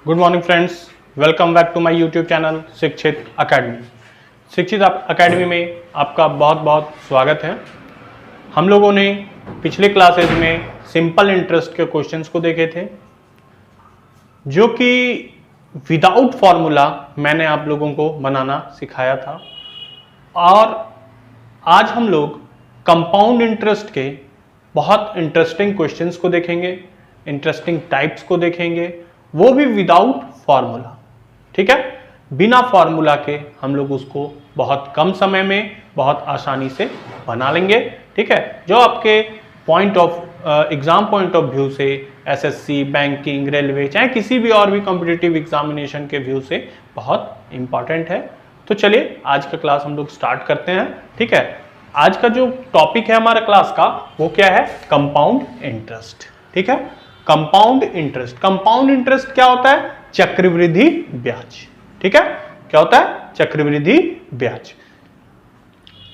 Good morning friends, welcome back to my YouTube channel Shikshit academy. Shikshit academy में आपका बहुत बहुत स्वागत है। हम लोगों ने पिछले क्लासेज में सिंपल इंटरेस्ट के क्वेश्चंस को देखे थे, जो कि विदाउट फॉर्मूला मैंने आप लोगों को बनाना सिखाया था। और आज हम लोग कंपाउंड इंटरेस्ट के बहुत इंटरेस्टिंग क्वेश्चंस को देखेंगे, इंटरेस्टिंग टाइप्स को देखेंगे, वो भी विदाउट फॉर्मूला। ठीक है, बिना फॉर्मूला के हम लोग उसको बहुत कम समय में बहुत आसानी से बना लेंगे। ठीक है, जो आपके point of exam point of view से एसएससी, बैंकिंग, रेलवे, चाहे किसी भी और भी कॉम्पिटिटिव एग्जामिनेशन के व्यू से बहुत इंपॉर्टेंट है। तो चलिए आज का क्लास हम लोग स्टार्ट करते हैं। ठीक है, आज का जो टॉपिक है हमारे क्लास का वो क्या है? Compound interest. ठीक है, कंपाउंड इंटरेस्ट। कंपाउंड इंटरेस्ट क्या होता है? चक्रवृद्धि ब्याज। ठीक है, क्या होता है? चक्रवृद्धि ब्याज।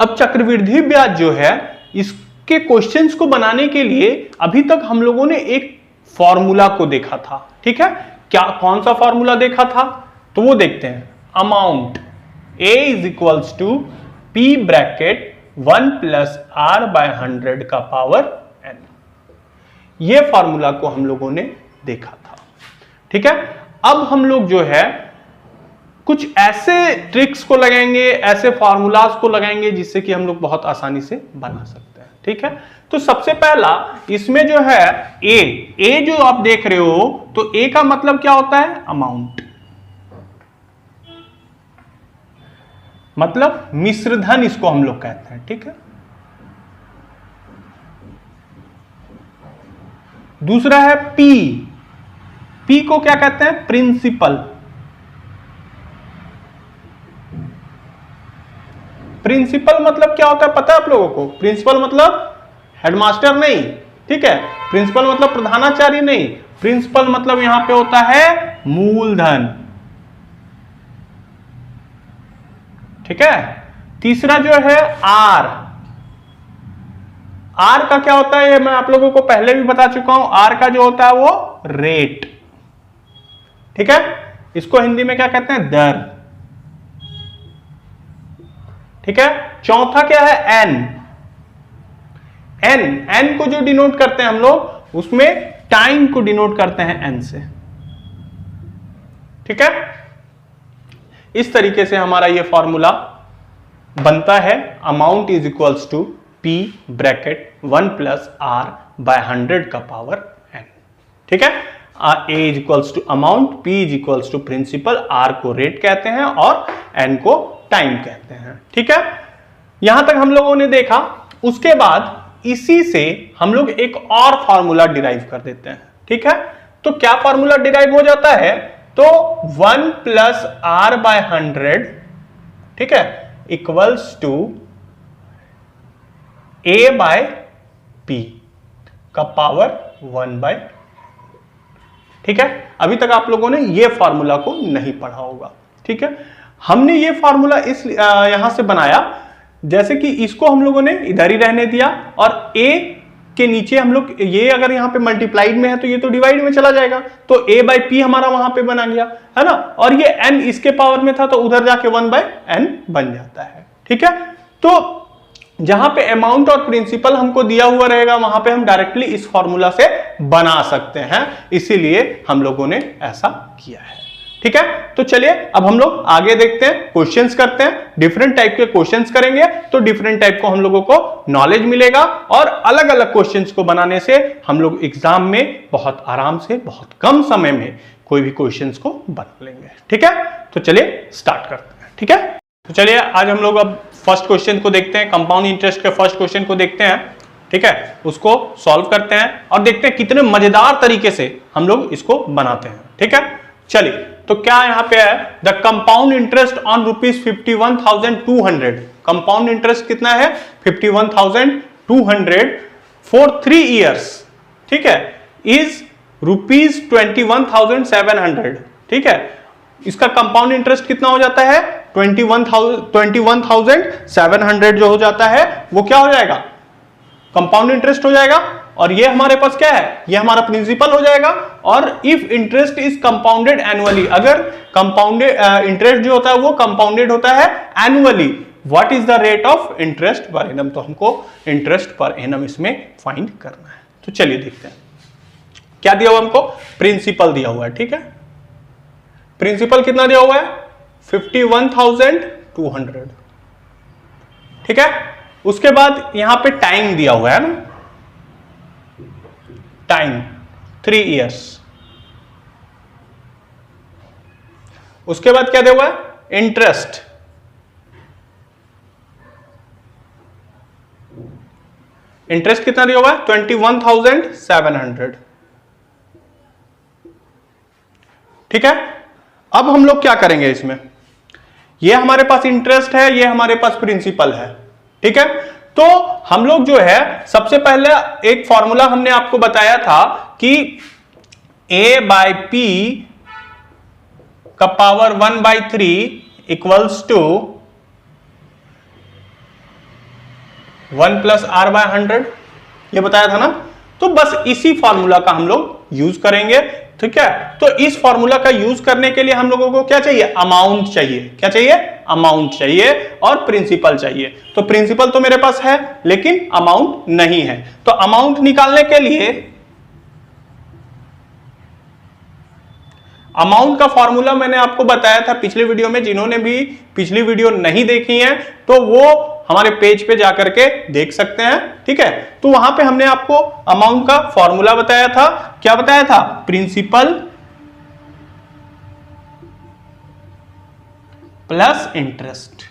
अब चक्रवृद्धि ब्याज जो है, इसके क्वेश्चंस को बनाने के लिए अभी तक हम लोगों ने एक फॉर्मूला को देखा था। ठीक है, क्या कौन सा फॉर्मूला देखा था? तो वो देखते हैं। Amount A is equals to P bracket 1 plus R by 100 का पावर n। ये फॉर्मूला को हम लोगों ने देखा था। ठीक है, अब हम लोग जो है कुछ ऐसे ट्रिक्स को लगाएंगे, ऐसे फॉर्मूलाज को लगाएंगे जिससे कि हम लोग बहुत आसानी से बना सकते हैं। ठीक है, तो सबसे पहला इसमें जो है ए जो आप देख रहे हो, तो ए का मतलब क्या होता है? अमाउंट, मतलब मिश्रधन इसको हम लोग कहते हैं। ठीक है, दूसरा है पी को क्या कहते हैं? प्रिंसिपल। प्रिंसिपल मतलब क्या होता है पता है आप लोगों को? प्रिंसिपल मतलब हेडमास्टर नहीं। ठीक है, प्रिंसिपल मतलब प्रधानाचार्य नहीं। प्रिंसिपल मतलब यहां पे होता है मूलधन। ठीक है, तीसरा जो है आर का क्या होता है? ये मैं आप लोगों को पहले भी बता चुका हूं। आर का जो होता है वो रेट। ठीक है, इसको हिंदी में क्या कहते हैं? दर। ठीक है, चौथा क्या है? एन को जो डिनोट करते हैं हम लोग, उसमें टाइम को डिनोट करते हैं एन से। ठीक है, इस तरीके से हमारा ये फॉर्मूला बनता है। Amount is equals to P bracket 1 plus R by 100 का पावर n। ठीक है, A is equals to amount, P is equals to principal, R को रेट कहते हैं और n को टाइम कहते हैं। ठीक है, यहां तक हम लोगों ने देखा। उसके बाद इसी से हम लोग एक और फॉर्मूला डिराइव कर देते हैं। ठीक है, तो क्या फॉर्मूला डिराइव हो जाता है? तो 1 प्लस R बाय 100, ठीक है, equals to A by P का पावर 1 बाय। ठीक है, अभी तक आप लोगों ने ये फॉर्मूला को नहीं पढ़ा होगा। ठीक है, हमने ये फॉर्मूला इस यहां से बनाया, जैसे कि इसको हम लोगों ने इधर ही रहने दिया और A के नीचे हम लोग ये अगर यहां पे मल्टीप्लाइड में है तो ये तो डिवाइड में चला जाएगा, तो A बाय P हमारा वहां पे बना गया है ना। और ये n इसके पावर में था तो उधर जाके 1 बाय n बन जाता है। ठीक है, तो जहां पे अमाउंट और प्रिंसिपल हमको दिया हुआ रहेगा वहां पे हम डायरेक्टली इस फॉर्मूला से बना सकते हैं, इसीलिए हम लोगों ने ऐसा किया है। ठीक है, तो चलिए अब हम लोग आगे देखते हैं, क्वेश्चंस करते हैं। डिफरेंट टाइप के क्वेश्चंस करेंगे तो डिफरेंट टाइप को हम लोगों को नॉलेज मिलेगा और अलग अलग क्वेश्चंस को बनाने से हम लोग एग्जाम में बहुत आराम से, बहुत कम समय में कोई भी क्वेश्चंस को बना लेंगे। ठीक है, तो चलिए स्टार्ट करते हैं। ठीक है, तो चलिए आज हम लोग अब फर्स्ट क्वेश्चन को देखते हैं। कंपाउंड इंटरेस्ट के फर्स्ट क्वेश्चन को देखते हैं। ठीक है, उसको सॉल्व करते हैं और देखते हैं कितने मजेदार तरीके से हम लोग इसको बनाते हैं। ठीक है, चलिए तो क्या यहां पे है? The compound interest on ₹51,200। Compound interest कितना है? 51,200 फॉर 3 ईयर्स। ठीक है, इज ₹21,700। ठीक है, इसका कंपाउंड इंटरेस्ट कितना हो जाता है? 21,700 जो हो जाता है वो क्या हो जाएगा? कंपाउंड इंटरेस्ट हो जाएगा। और ये हमारे पास क्या है, ये हमारा प्रिंसिपल हो जाएगा। और if interest is compounded annually, अगर कंपाउंडेड इंटरेस्ट जो होता है वो कंपाउंडेड होता है annually, what is the rate of interest per annum, तो हमको इंटरेस्ट पर एनम इसमें फाइंड करना है। तो चलिए देखते हैं क्या दिया हुआ हमको, प्रिंसिपल दिया हुआ है। ठीक है, प्रिंसिपल कितना दिया हुआ है 51,200। ठीक है, उसके बाद यहां पे टाइम दिया हुआ है ना, टाइम 3 इयर्स। उसके बाद क्या दिया हुआ है, इंटरेस्ट, इंटरेस्ट कितना दिया हुआ है 21,700। ठीक है, अब हम लोग क्या करेंगे इसमें, ये हमारे पास इंटरेस्ट है, ये हमारे पास प्रिंसिपल है। ठीक है, तो हम लोग जो है सबसे पहले एक फॉर्मूला हमने आपको बताया था कि a बाय p का पावर 1/3 इक्वल्स टू 1 + r/100, ये बताया था ना। तो बस इसी फॉर्मूला का हम लोग यूज करेंगे। ठीक है, तो इस फॉर्मूला का यूज करने के लिए हम लोगों को क्या चाहिए, अमाउंट चाहिए। क्या चाहिए, अमाउंट चाहिए और प्रिंसिपल चाहिए। तो प्रिंसिपल तो मेरे पास है लेकिन अमाउंट नहीं है, तो अमाउंट निकालने के लिए अमाउंट का फॉर्मूला मैंने आपको बताया था पिछले वीडियो में। जिन्होंने भी पिछली वीडियो नहीं देखी है तो वो हमारे पेज पे जाकर के देख सकते हैं। ठीक है, तो वहां पे हमने आपको अमाउंट का फॉर्मूला बताया था। क्या बताया था, प्रिंसिपल प्लस इंटरेस्ट।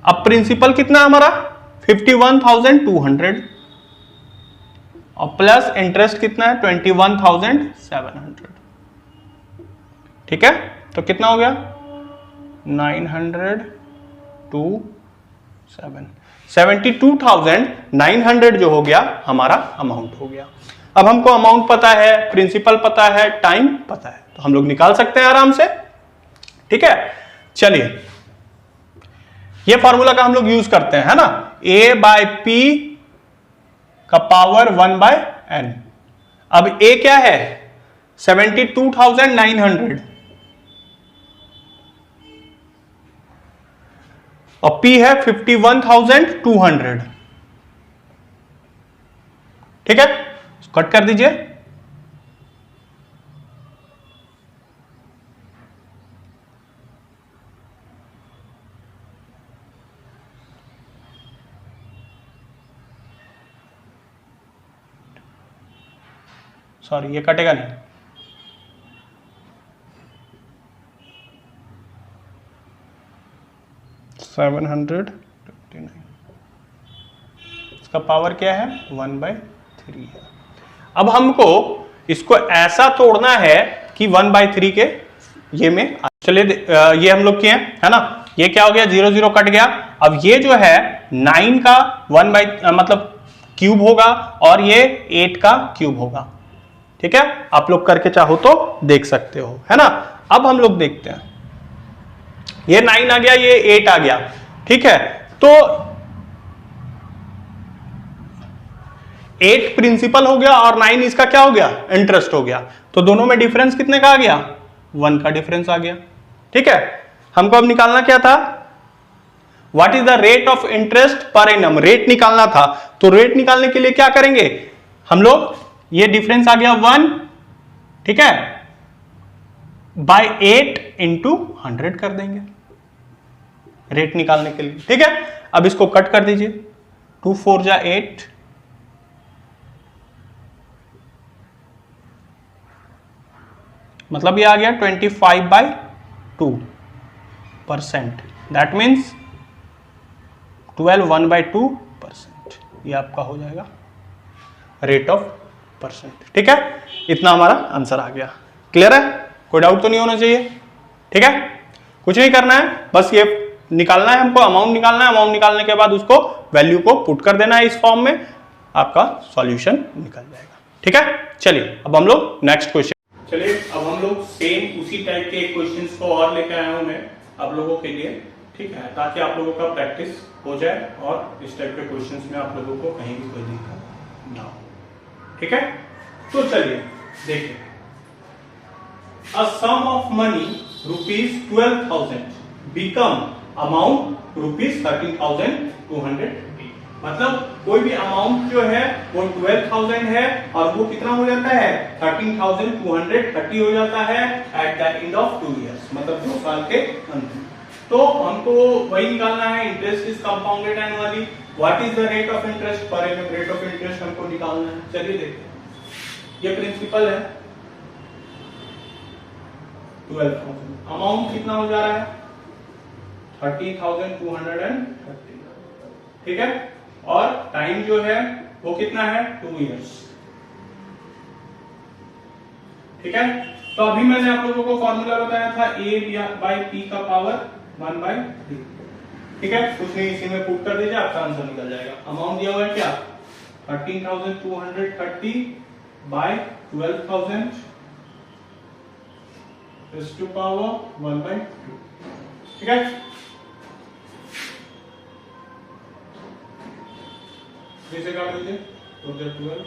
अब प्रिंसिपल कितना हमारा 51,200 और प्लस इंटरेस्ट कितना है 21,700। ठीक है, तो कितना हो गया 900 to 7 72,900 जो हो गया हमारा अमाउंट हो गया। अब हमको अमाउंट पता है, प्रिंसिपल पता है, टाइम पता है, तो हम लोग निकाल सकते हैं आराम से। ठीक है, चलिए ये फॉर्मूला का हम लोग यूज करते हैं, है ना, a बाय p का पावर 1/n। अब a क्या है 72,900 और p है 51,200। ठीक है, कट कर दीजिए। सॉरी, ये कटेगा नहीं। इसका पावर क्या है 1/3 है। अब हमको इसको ऐसा तोड़ना है कि 1/3 के ये में चलिए ये हम लोग किए है ना, ये क्या हो गया 0 0 कट गया। अब ये जो है 9 का 1 मतलब क्यूब होगा और ये 8 का क्यूब होगा। ठीक है, आप लोग करके चाहो तो देख सकते हो, है ना। अब हम लोग देखते हैं, ये 9 आ गया, ये 8 आ गया। ठीक है, तो 8 प्रिंसिपल हो गया और 9 इसका क्या हो गया, इंटरेस्ट हो गया। तो दोनों में डिफरेंस कितने का आ गया, 1 का डिफरेंस आ गया। ठीक है, हमको अब निकालना क्या था, what is the rate of interest per annum, rate निकालना था। तो रेट निकालने के लिए क्या करेंगे हम लोग, ये डिफरेंस आ गया 1, ठीक है, बाय 8 इंटू 100 कर देंगे रेट निकालने के लिए। ठीक है, अब इसको कट कर दीजिए, 2 4 जा 8, मतलब ये आ गया 25/2%, दैट मीन्स 12 1/2%, ये आपका हो जाएगा रेट ऑफ परसेंट। ठीक है, इतना हमारा आंसर आ गया। क्लियर है, कोई डाउट तो नहीं होना चाहिए। ठीक है, कुछ नहीं करना है, बस ये निकालना है हमको, अमाउंट निकालना है। अमाउंट निकालने के बाद उसको वैल्यू को पुट कर देना है इस फॉर्म में, आपका सॉल्यूशन निकल जाएगा। ठीक है, चलिए अब हम लोग नेक्स्ट क्वेश्चन, चलिए अब हम लोग सेम उसी टाइप के क्वेश्चंस को और लेकर आया हूं मैं आप लोगों के लिए। ठीक है, ताकि आप लोगों का प्रैक्टिस हो जाए और इस टाइप के क्वेश्चंस में आप लोगों को कहीं भी कोई दिक्कत ना हो। ठीक है, तो चलिए देखिए, अ sum of money ₹12,000 become amount ₹13,200। मतलब कोई भी अमाउंट जो है वो 12,000 है और वो कितना हो जाता है 13,230 हो जाता है eight the end of 2 years, मतलब 2 साल के अंत में। तो हमको वही निकालना है, interest is compounded annually, what is the rate of interest per annum, rate of interest हमको निकालना है। चलिए देखते हैं, ये प्रिंसिपल है 12,000, अमाउंट कितना हो जा रहा है 30,230, ठीक है, और टाइम जो है वो कितना है 2 इयर्स। ठीक है, तो अभी मैंने आप लोगों को फॉर्मूला बताया था a/p का पावर 1/3। ठीक है, कुछ नहीं, इसी में पुट कर दीजिए, आपका आंसर निकल जाएगा। अमाउंट दिया हुआ है क्या 13,230 बाय 12,000 इज टू पावर 1/2। ठीक है, इसे काट दीजिए तो 12,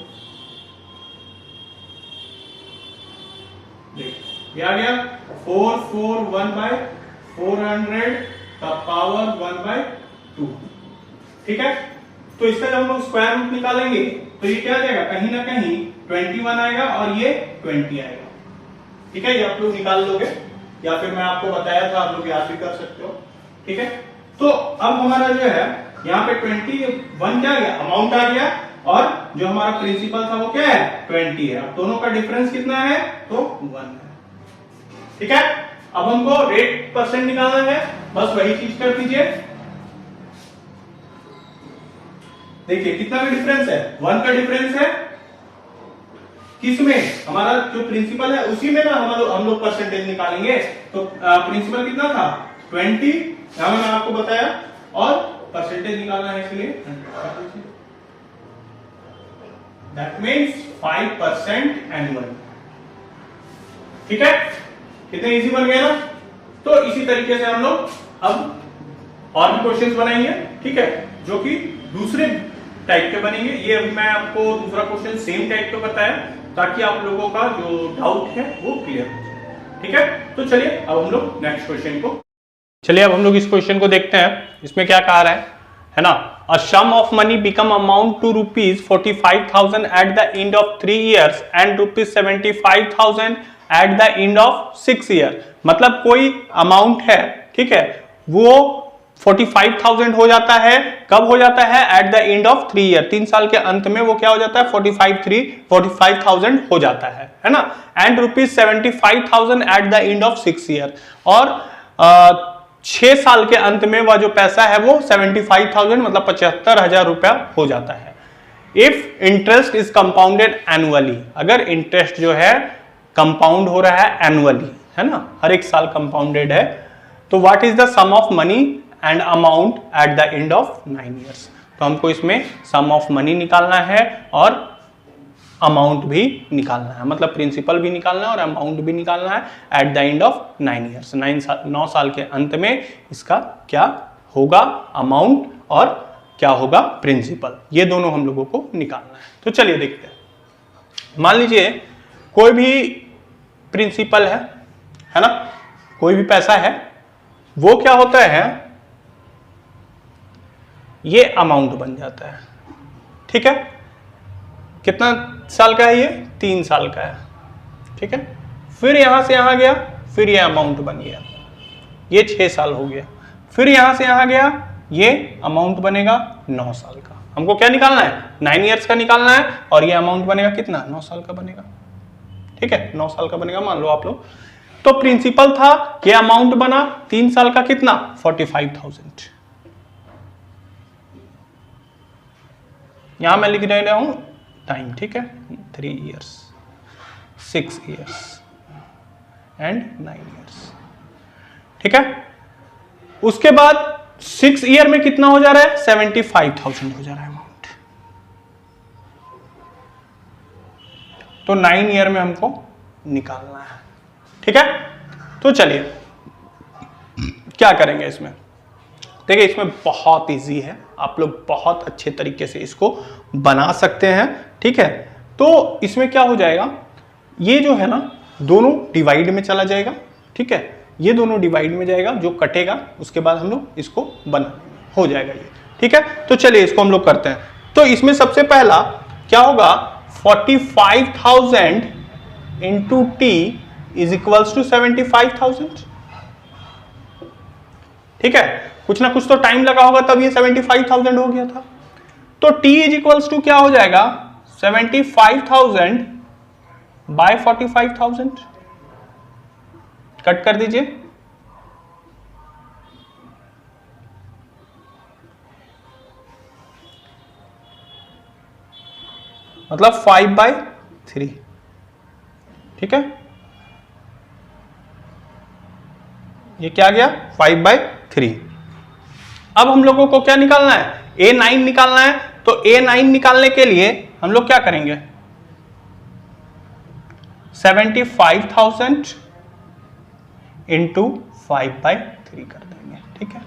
देखिए आ गया 441/400 का पावर 1/2। ठीक है, तो इसका जब हम लोग स्क्वायर रूट निकालेंगे तो ये क्या आ जाएगा, कहीं ना कहीं 21 आएगा और ये 20 आएगा। ठीक है, ये आप लोग निकाल लोगे या फिर मैं आपको बताया था, आप लोग याद भी कर सकते हो। ठीक है, तो अब हमारा जो है यहाँ पे 21 क्या आ गया, अमाउंट आ गया, और जो हमारा प्रिंसिपल था वो क्या है 20 है। अब दोनों का डिफरेंस कितना है तो 1 है। ठीक है, अब हमको रेट परसेंट निकालना है, बस वही चीज कर दीजिए। देखिए कितना का डिफरेंस है, 1 का डिफरेंस है, किसमें, हमारा जो प्रिंसिपल है उसी में ना हम लोग परसेंटेज निकालेंगे। तो प्रिंसिपल कितना था 20, यहां मैंने आपको बताया, और परसेंटेज निकालना है इसलिए दैट मीन्स 5% एनुअल। ठीक है, कितने इजी बन गया ना। तो इसी तरीके से हम लोग अब और भी क्वेश्चंस बनाएंगे, ठीक है, जो कि दूसरे टाइप के बनेंगे। ये अभी मैं आपको दूसरा क्वेश्चन सेम टाइप का बताया ताकि आप लोगों का जो डाउट है वो क्लियर हो जाए। ठीक है, तो चलिए अब हम लोग नेक्स्ट क्वेश्चन को, चलिए अब हम लोग इस क्वेश्चन को देखते हैं। इसमें क्या कहा रहा है ना, a sum of money become amount to ₹45,000 at the end of 3 years and ₹75,000 at the end of 6 year. मतलब कोई अमाउंट है, ठीक है, वो 45,000 हो जाता है, कब हो जाता है eight the end of 3 year, 3 साल के अंत में वो क्या हो जाता है 45,000 हो जाता है ना, and ₹75,000 at the end of 6 year, और 6 साल के अंत में वह जो पैसा है वो 75,000 मतलब 75,000 रुपया हो जाता है। If interest is compounded annually, अगर इंटरेस्ट जो है कंपाउंड हो रहा है एनुअली, है ना, हर एक साल कंपाउंडेड है, तो what is the sum of money and amount at the end of 9 years. तो हमको इसमें सम ऑफ मनी निकालना है और अमाउंट भी निकालना है, मतलब प्रिंसिपल भी निकालना है और अमाउंट भी निकालना है eight the end of 9 years. 9 साल के अंत में इसका क्या होगा अमाउंट और क्या होगा प्रिंसिपल, ये दोनों हम लोगों को निकालना है। तो चलिए देखते हैं। मान लीजिए कोई भी प्रिंसिपल है ना, कोई भी पैसा है, वो क्या होता है, ये अमाउंट बन जाता है। ठीक है, कितना साल का है ये 3 साल का है। ठीक है, फिर यहां से यहां गया, फिर ये अमाउंट बन गया, ये 6 साल हो गया, फिर यहां से यहां गया, ये अमाउंट बनेगा 9 साल का। हमको क्या निकालना है 9 इयर्स का निकालना है, और ये अमाउंट बनेगा कितना 9 साल का बनेगा। ठीक है, 9 साल का बनेगा मान लो आप लोग। तो प्रिंसिपल था, ये अमाउंट बना 3 साल का कितना 45,000। यहां मैं लिख रहा हूं टाइम, ठीक है, 3 इयर्स 6 इयर्स एंड 9 इयर्स। ठीक है, उसके बाद 6 ईयर में कितना हो जा रहा है 75,000 हो जा रहा है अमाउंट। तो 9 ईयर में हमको निकालना है। ठीक है, तो चलिए क्या करेंगे इसमें, देखिए इसमें बहुत इजी है, आप लोग बहुत अच्छे तरीके से इसको बना सकते हैं, ठीक है। तो इसमें क्या हो जाएगा, ये जो है ना दोनों डिवाइड में चला जाएगा, ठीक है, ये दोनों डिवाइड में जाएगा, जो कटेगा उसके बाद हम लोग इसको बना हो जाएगा ये, ठीक है। तो चलिए इसको हम लोग करते हैं। तो इसमें सबसे पहला क्या होगा, 45,000 into T is equals to 75,000, ठीक है। कुछ ना कुछ तो टाइम लगा होगा तब ये 75,000 हो गया था। तो t इज इक्वल्स टू क्या हो जाएगा, 75,000 बाय 45,000, कट कर दीजिए, मतलब 5/3, ठीक है। ये क्या गया, 5/3। अब हम लोगों को क्या निकालना है, A9 निकालना है। तो A9 निकालने के लिए हम लोग क्या करेंगे, 75,000 इंटू 5/3 कर देंगे, ठीक है।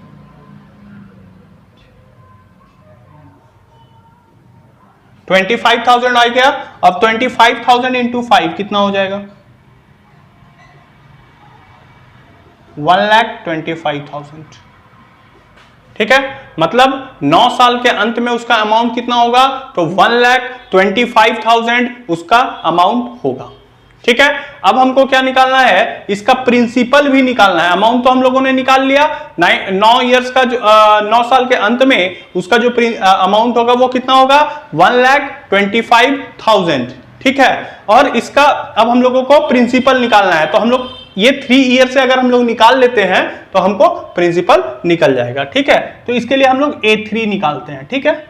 $25,000 आ गया। अब 25,000 इंटू 5 कितना हो जाएगा, 1,25,000, ठीक है। मतलब 9 साल के अंत में उसका अमाउंट कितना होगा, तो 1,25,000 उसका अमाउंट होगा, ठीक है। अब हमको क्या निकालना है, इसका प्रिंसिपल भी निकालना है। अमाउंट तो हम लोगों ने निकाल लिया, 9 ईयर्स का जो 9 साल के अंत में उसका जो अमाउंट होगा वो कितना होगा, 1,25,000, ठीक है। और इसका अब हम लोगों को प्रिंसिपल निकालना है। तो हम लोग ये 3 ईयर से अगर हम लोग निकाल लेते हैं तो हमको प्रिंसिपल निकल जाएगा, ठीक है। तो इसके लिए हम लोग A3 निकालते हैं, ठीक है।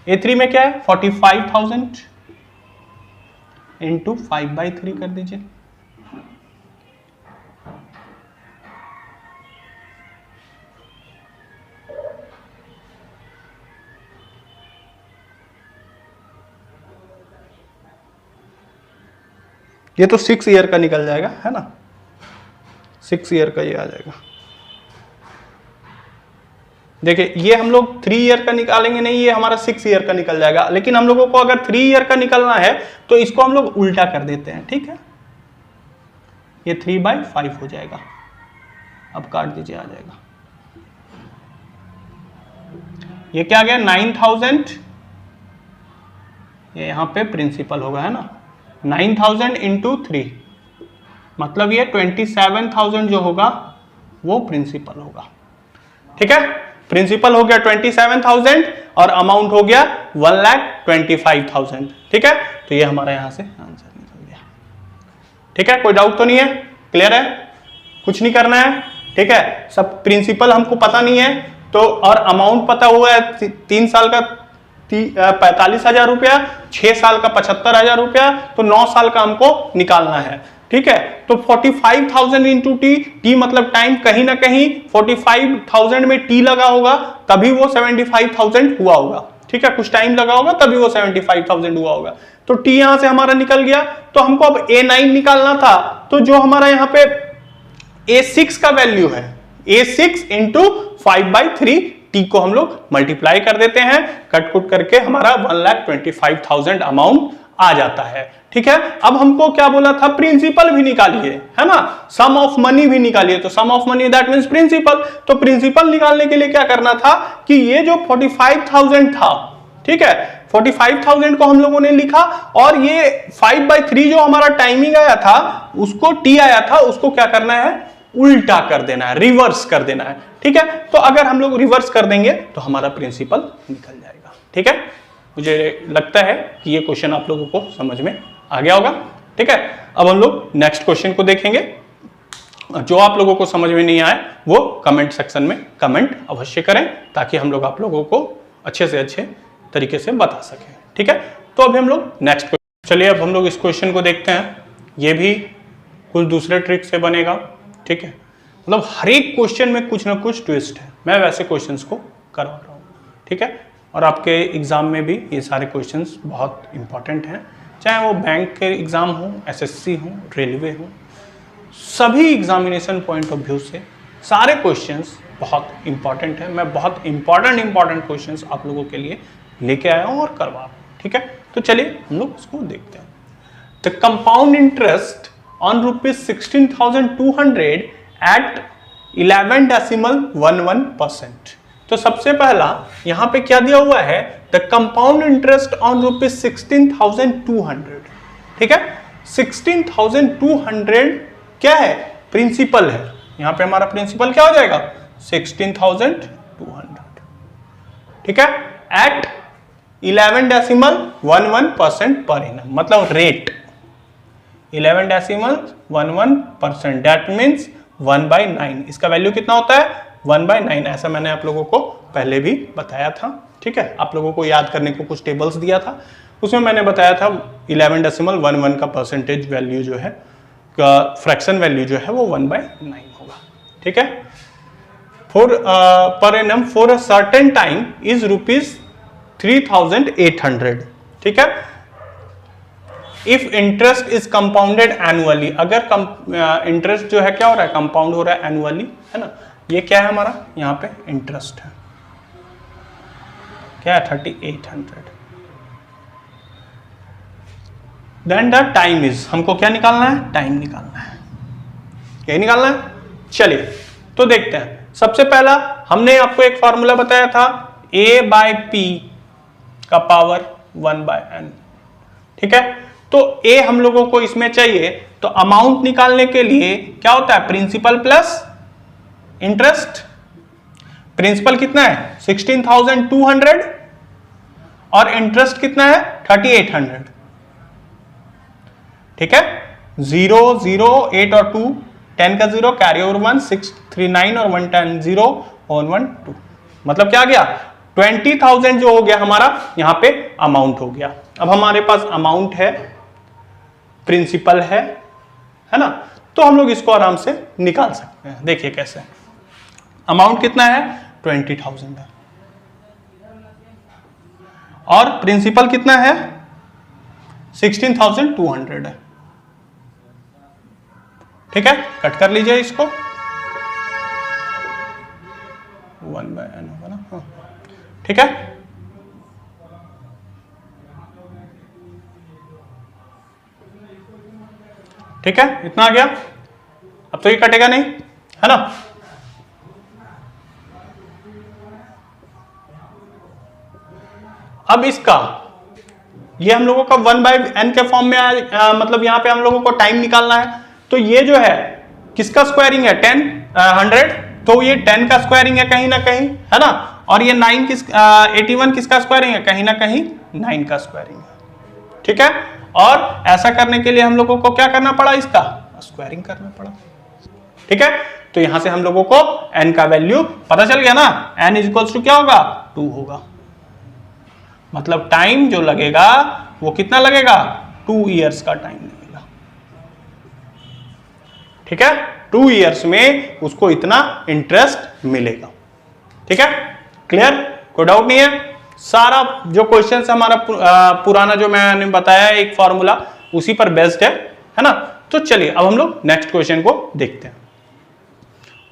A3 में क्या है, 45,000 इंटू 5/3 कर दीजिए, ये तो 6 ईयर का निकल जाएगा, है ना, 6 ईयर का ये आ जाएगा। देखिए ये हम लोग 3 ईयर का निकालेंगे नहीं, ये हमारा 6 ईयर का निकल जाएगा। लेकिन हम लोगों को अगर 3 ईयर का निकलना है तो इसको हम लोग उल्टा कर देते हैं, ठीक है। ये 3/5 हो जाएगा, अब काट दीजिए, आ जाएगा। ये क्या आ गया, 9,000, ये यहां पे प्रिंसिपल होगा, है ना, 9,000 इंटू 3, मतलब ये 27,000 जो होगा वो प्रिंसिपल होगा, ठीक है। प्रिंसिपल हो गया 27,000 और अमाउंट हो गया 1,25,000, ठीक है। तो ये हमारा यहां से आंसर निकल गया, ठीक है। कोई डाउट तो नहीं है, क्लियर है, कुछ नहीं करना है, ठीक है। सब प्रिंसिपल हमको पता नहीं है तो, और अमाउंट पता हुआ है 3 साल का 45,000 रुपया, 6 साल का 75,000 रुपया, तो 9 साल का हमको निकालना है, ठीक है। तो 45,000 इंटू टी मतलब टाइम, कहीं ना कहीं 45,000 में टी लगा होगा तभी वो 75,000 हुआ होगा, ठीक है। कुछ टाइम लगा होगा तभी वो 75,000 हुआ होगा। तो टी यहां से हमारा निकल गया। तो हमको अब A9 निकालना था, तो जो हमारा यहाँ पे A6 का वैल्यू है, A6 इंटू 5/3 टी को हम लोग मल्टीप्लाई कर देते हैं, कट कुट करके हमारा 1,25,000 अमाउंट आ जाता है, ठीक है। अब हमको क्या बोला था, प्रिंसिपल भी निकालिए, है ना, सम ऑफ मनी भी निकालिए। तो sum of money that means principal. तो प्रिंसिपल निकालने के लिए क्या करना था कि ये जो 45,000 था, ठीक है, 45,000 को हम लोगों ने लिखा और ये 5/3 जो हमारा टाइमिंग आया था, उसको टी आया था, उसको क्या करना है, उल्टा कर देना है, रिवर्स कर देना है, ठीक है। तो अगर हम लोग रिवर्स कर देंगे तो हमारा प्रिंसिपल निकल जाएगा, ठीक है। मुझे लगता है कि ये क्वेश्चन आप लोगों को समझ में आ गया होगा, ठीक है। अब हम लोग नेक्स्ट क्वेश्चन को देखेंगे। जो आप लोगों को समझ में नहीं आए वो कमेंट सेक्शन में कमेंट अवश्य करें, ताकि हम लोग आप लोगों को अच्छे से अच्छे तरीके से बता सकें, ठीक है। तो अभी हम लोग नेक्स्ट क्वेश्चन, चलिए अब हम लोग इस क्वेश्चन को देखते हैं। ये भी कुछ दूसरे ट्रिक से बनेगा, ठीक है। मतलब हर एक क्वेश्चन में कुछ ना कुछ ट्विस्ट है, मैं वैसे क्वेश्चंस को करवा रहा हूँ, ठीक है। और आपके एग्जाम में भी ये सारे क्वेश्चंस बहुत इंपॉर्टेंट हैं, चाहे वो बैंक के एग्जाम हो, एसएससी हो, रेलवे हो, सभी एग्जामिनेशन पॉइंट ऑफ व्यू से सारे क्वेश्चंस बहुत इंपॉर्टेंट है। मैं बहुत इंपॉर्टेंट क्वेश्चंस आप लोगों के लिए लेके आया हूं और करवा रहा हूं, ठीक है। तो चलिए हम लोग इसको देखते हैं। The compound interest on ₹16,200 at 11.11%। तो सबसे पहला यहां पे क्या दिया हुआ है, द कंपाउंड इंटरेस्ट ऑन ₹16,200, ठीक है। 16,200 क्या है, प्रिंसिपल है। यहां पे हमारा प्रिंसिपल क्या हो जाएगा, 16,200, ठीक है, एट 11.11% पर एनम, मतलब रेट 11.11%, दैट मीन्स 1/9। इसका वैल्यू कितना होता है, 1/9। ऐसा मैंने आप लोगों को पहले भी बताया था, ठीक है। आप लोगों को याद करने को कुछ टेबल्स दिया था, उसमें मैंने बताया था 11.11 का परसेंटेज वैल्यू जो है, फ्रैक्शन वैल्यू जो है वो 1/9 होगा, ठीक है। Per annum for a certain time is ₹3,800, ठीक है। If interest is compounded annually, अगर इंटरेस्ट जो है क्या हो रहा है, कंपाउंड हो रहा है एनुअली, है ना। ये क्या है हमारा, यहाँ पे इंटरेस्ट है, क्या है 3,800। देन द टाइम इज, हमको क्या निकालना है, टाइम निकालना है, क्या निकालना है। चलिए तो देखते हैं। सबसे पहला हमने आपको एक फॉर्मूला बताया था, A/P का पावर 1/n, ठीक है। तो A हम लोगों को इसमें चाहिए, तो अमाउंट निकालने के लिए क्या होता है, प्रिंसिपल प्लस इंटरेस्ट। प्रिंसिपल कितना है 16,200 और इंटरेस्ट कितना है 3,800, ठीक है। 0 0 8 और 2, 10 का 0 कैरी ओवर 1, 6 3 9 और 1 10 0 और 1 2, मतलब क्या आ गया 20,000 जो हो गया हमारा, यहां पे अमाउंट हो गया। अब हमारे पास अमाउंट है, प्रिंसिपल है ना, तो हम लोग इसको आराम से निकाल सकते हैं। देखिए कैसे, अमाउंट कितना है 20,000 है और प्रिंसिपल कितना है 16,200 है, ठीक है। कट कर लीजिए इसको, 1/n होगा ना, हाँ, ठीक है। ठीक है, इतना आ गया। अब तो ये कटेगा नहीं, है ना। अब इसका ये हम लोगों का 1/n के फॉर्म में मतलब यहां पे हम लोगों को टाइम निकालना है। तो ये जो है किसका स्क्वायरिंग है 10 100, तो ये 10 का स्क्वायरिंग है कहीं ना कहीं, है ना। और ये 81 किसका स्क्वायरिंग है, कहीं ना कहीं 9 का स्क्वायरिंग है, ठीक है। और ऐसा करने के लिए हम लोगों को क्या करना पड़ा, इसका स्क्वायरिंग करना पड़ा, ठीक है। तो यहां से हम लोगों को n का वैल्यू पता चल गया ना, n इक्वल्स टू क्या होगा 2 होगा। मतलब टाइम जो लगेगा वो कितना लगेगा 2 इयर्स का टाइम लगेगा, ठीक है। 2 इयर्स में उसको इतना इंटरेस्ट मिलेगा, ठीक है। क्लियर, कोई डाउट नहीं है। सारा जो क्वेश्चन हमारा पुराना जो मैंने बताया एक फॉर्मूला उसी पर बेस्ड है ना। तो चलिए अब हम लोग नेक्स्ट क्वेश्चन को देखते हैं।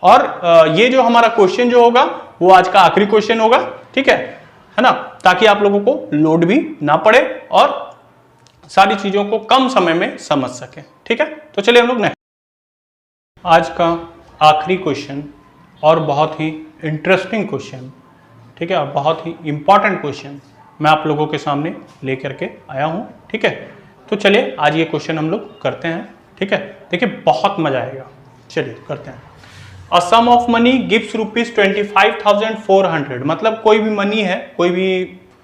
और ये जो हमारा क्वेश्चन जो होगा वो आज का आखिरी क्वेश्चन होगा, ठीक है ना, ताकि आप लोगों को लोड भी ना पड़े और सारी चीजों को कम समय में समझ सके, ठीक है। तो चलिए हम लोग नेक्स्ट, आज का आखिरी क्वेश्चन और बहुत ही इंटरेस्टिंग क्वेश्चन, ठीक है, बहुत ही इंपॉर्टेंट क्वेश्चन मैं आप लोगों के सामने लेकर के आया हूं, ठीक है। तो चलिए आज ये क्वेश्चन हम लोग करते हैं, ठीक है। देखिए बहुत मजा आएगा, चलिए करते हैं। अ सम ऑफ मनी गिव्स ₹25,400, मतलब कोई भी मनी है, कोई भी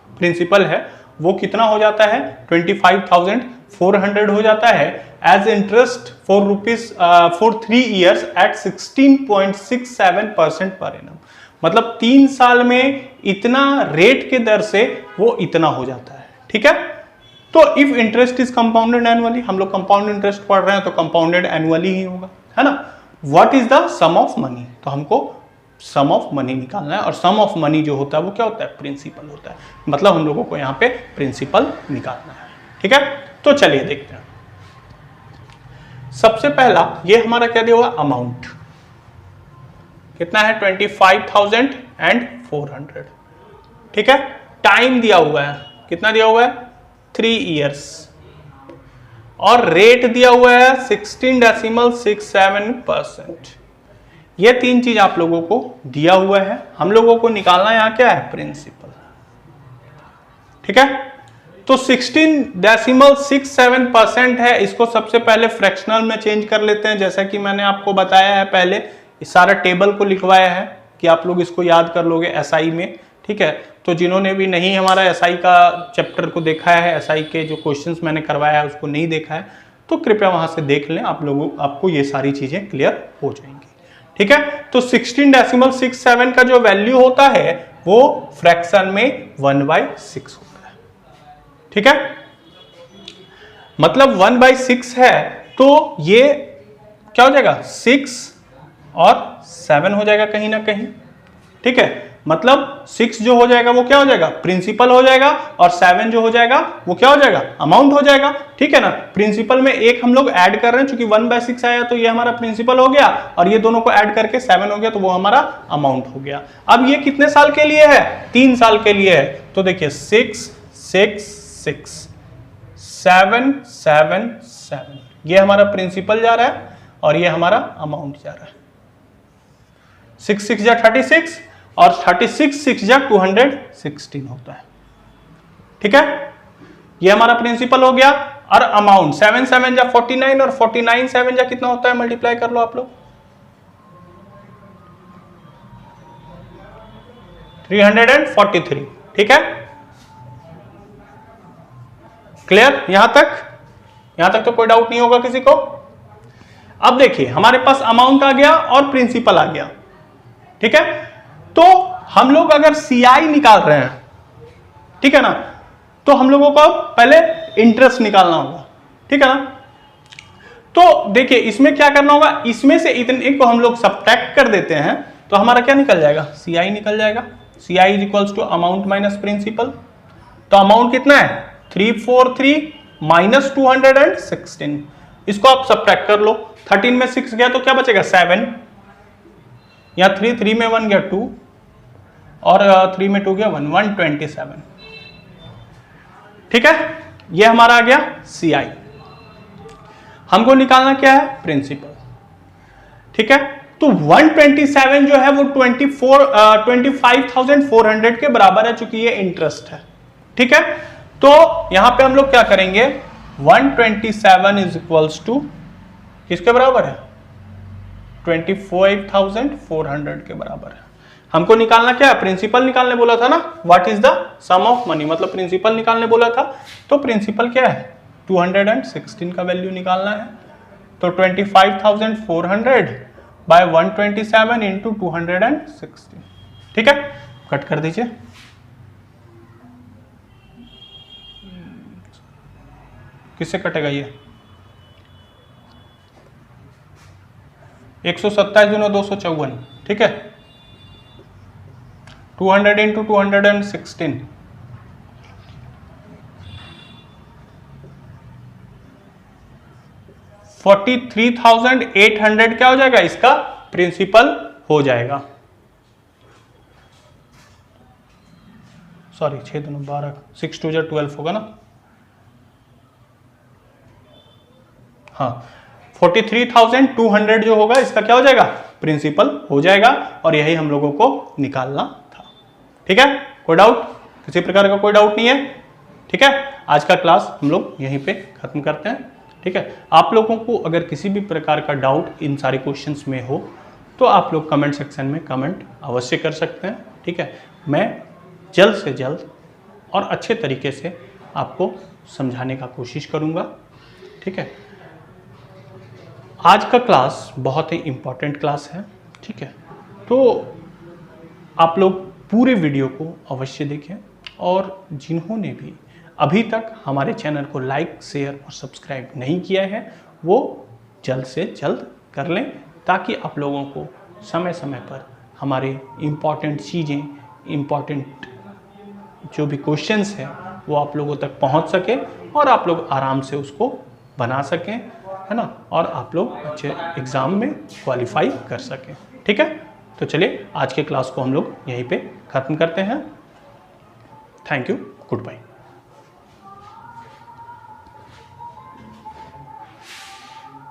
प्रिंसिपल है, वो कितना हो जाता है 25,400 हो जाता है as interest for 3 years at 16.67% per annum. मतलब 3 साल में इतना रेट के दर से वो इतना हो जाता है, ठीक है। तो if interest is compounded annually, हम लोग कंपाउंड इंटरेस्ट पढ़ रहे हैं तो कंपाउंडेड एनुअली ही होगा, है ना। What is the sum of money, तो हमको सम ऑफ मनी निकालना है। और सम ऑफ मनी जो होता है वो क्या होता है, प्रिंसिपल होता है। मतलब हम लोगों को यहाँ पे प्रिंसिपल निकालना है, ठीक है। तो चलिए देखते हैं। सबसे पहला ये हमारा क्या दिया हुआ, अमाउंट, कितना है 25,400, ठीक है। टाइम दिया हुआ है, कितना दिया हुआ है 3 इयर्स, और रेट दिया हुआ है 16.67%। ये 3 चीज आप लोगों को दिया हुआ है, हम लोगों को निकालना यहां क्या है प्रिंसिपल, ठीक है। तो 16.67% है, इसको सबसे पहले फ्रैक्शनल में चेंज कर लेते हैं, जैसा कि मैंने आपको बताया है पहले, इस सारा टेबल को लिखवाया है कि आप लोग इसको याद कर लोगे एसआई में, ठीक है। तो जिन्होंने भी नहीं हमारा एसआई का चैप्टर को देखा है, एसआई के जो क्वेश्चंस मैंने करवाया है उसको नहीं देखा है, तो कृपया वहां से देख लें, आपको ये सारी चीजें क्लियर हो जाएंगी, ठीक है। तो 16.67 का जो वैल्यू होता है वो फ्रैक्शन में 1/6 होता है, ठीक है। मतलब 1/6 है, तो ये क्या हो जाएगा 6 और 7 हो जाएगा कहीं ना कहीं, ठीक है। मतलब 6 जो हो जाएगा वो क्या हो जाएगा प्रिंसिपल हो जाएगा, और 7 जो हो जाएगा वो क्या हो जाएगा अमाउंट हो जाएगा, ठीक है ना। प्रिंसिपल में एक हम लोग ऐड कर रहे हैं, चूंकि 1/6 आया तो ये हमारा प्रिंसिपल हो गया, और ये दोनों को ऐड करके 7 हो गया, तो वो हमारा अमाउंट हो गया। अब ये कितने साल के लिए है 3 साल के लिए है, तो देखिए 6 6 6 7 7 7, ये हमारा प्रिंसिपल जा रहा है और ये हमारा अमाउंट जा रहा है। 6 6 जा 36 और 36 6 जा 216 होता है, ठीक है। ये हमारा प्रिंसिपल हो गया, और अमाउंट 7 7 जा 49 और 49 7 जा कितना होता है, मल्टीप्लाई कर लो आप लोग 343, ठीक है। क्लियर यहां तक तो कोई डाउट नहीं होगा किसी को। अब देखिए हमारे पास अमाउंट आ गया और प्रिंसिपल आ गया, ठीक है। तो हम लोग अगर सीआई निकाल रहे हैं, ठीक है ना, तो हम लोगों को पहले इंटरेस्ट निकालना होगा, ठीक है ना। तो देखिए इसमें क्या करना होगा, इसमें से इतने को हम लोग सब्ट्रैक्ट कर देते हैं, तो हमारा क्या निकल जाएगा सीआई निकल जाएगा। CI is equals to amount minus principal. तो अमाउंट कितना है 343 माइनस 216, इसको आप सब्ट्रैक्ट कर लो। 13 में 6 गया तो क्या बचेगा 7, यहाँ 3 में 1 गया 2, और 3 में 2 गया 1, 127, ठीक है। ये हमारा आ गया सीआई। हमको निकालना क्या है प्रिंसिपल, ठीक है। तो 127 जो है वो 25,400 के बराबर है, चूंकि ये इंटरेस्ट है, ठीक है। तो यहां पे हम लोग क्या करेंगे 127 इज इक्वल्स टू किसके बराबर है 25,400 के बराबर है। हमको निकालना क्या है प्रिंसिपल निकालने बोला था ना, what is the sum of money, मतलब प्रिंसिपल निकालने बोला था। तो प्रिंसिपल क्या है 216 का वैल्यू निकालना है। तो 25,400 बाय 127 इंटू 216, ठीक है। कट कर दीजिए, किससे कटेगा ये 127 दूना 254, ठीक है। 200 इंटू 216, 43,800 क्या हो जाएगा इसका प्रिंसिपल हो जाएगा। सॉरी 6 दूना 12, 6 2 12 होगा ना, हाँ 43,200 जो होगा इसका क्या हो जाएगा प्रिंसिपल हो जाएगा, और यही हम लोगों को निकालना था, ठीक है। कोई डाउट, किसी प्रकार का कोई डाउट नहीं है, ठीक है। आज का क्लास हम लोग यहीं पे खत्म करते हैं, ठीक है। आप लोगों को अगर किसी भी प्रकार का डाउट इन सारे क्वेश्चंस में हो तो आप लोग कमेंट सेक्शन में कमेंट अवश्य कर सकते हैं, ठीक है। मैं जल्द से जल्द और अच्छे तरीके से आपको समझाने का कोशिश करूँगा, ठीक है। आज का क्लास बहुत ही इम्पॉर्टेंट क्लास है, ठीक है। तो आप लोग पूरे वीडियो को अवश्य देखें, और जिन्होंने भी अभी तक हमारे चैनल को लाइक शेयर और सब्सक्राइब नहीं किया है वो जल्द से जल्द कर लें, ताकि आप लोगों को समय समय पर हमारे इम्पॉर्टेंट चीज़ें, इम्पॉर्टेंट जो भी क्वेश्चंस हैं वो आप लोगों तक पहुंच सके, और आप लोग आराम से उसको बना सकें, है ना, और आप लोग अच्छे एग्ज़ाम में क्वालिफाई कर सकें, ठीक है। तो चलिए आज के क्लास को हम लोग यहीं पे ख़त्म करते हैं। Thank you, good bye.